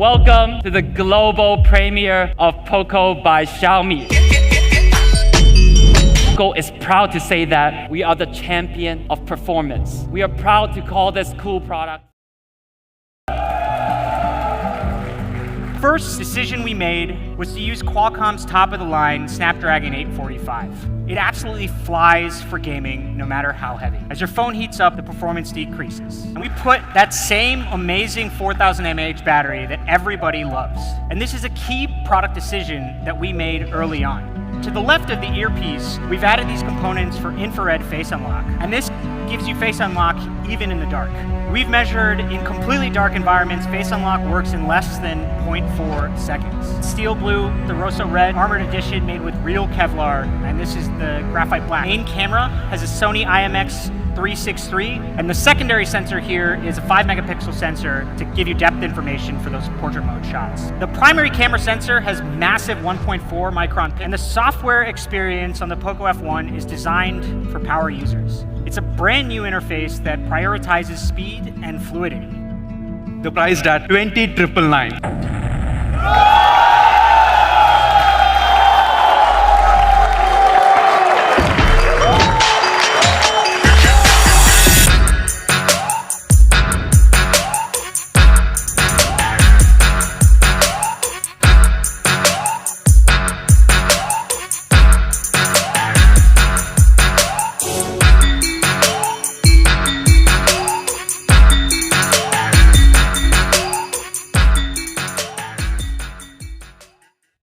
Welcome to the global premiere of Poco by Xiaomi. Poco is proud to say that we are the champion of performance. We are proud to call this cool product. First decision we made was to use Qualcomm's top-of-the-line Snapdragon 845. It absolutely flies for gaming, no matter how heavy. As your phone heats up, the performance decreases. And we put that same amazing 4000 mAh battery that everybody loves. And this is a key product decision that we made early on. To the left of the earpiece, we've added these components for infrared face unlock. And this gives you face unlock even in the dark. We've measured in completely dark environments, face unlock works in less than 0.4 seconds. Steel blue, the Rosso red, armored edition made with real Kevlar, and this is the graphite black. Main camera has a Sone I Am 363, and the secondary sensor here is a 5 megapixel sensor to give you depth information for those portrait mode shots. The primary camera sensor has massive 1.4 micron, and the software experience on the Poco F1 is designed for power users. It's a brand new interface that prioritizes speed and fluidity. The price at 20,999.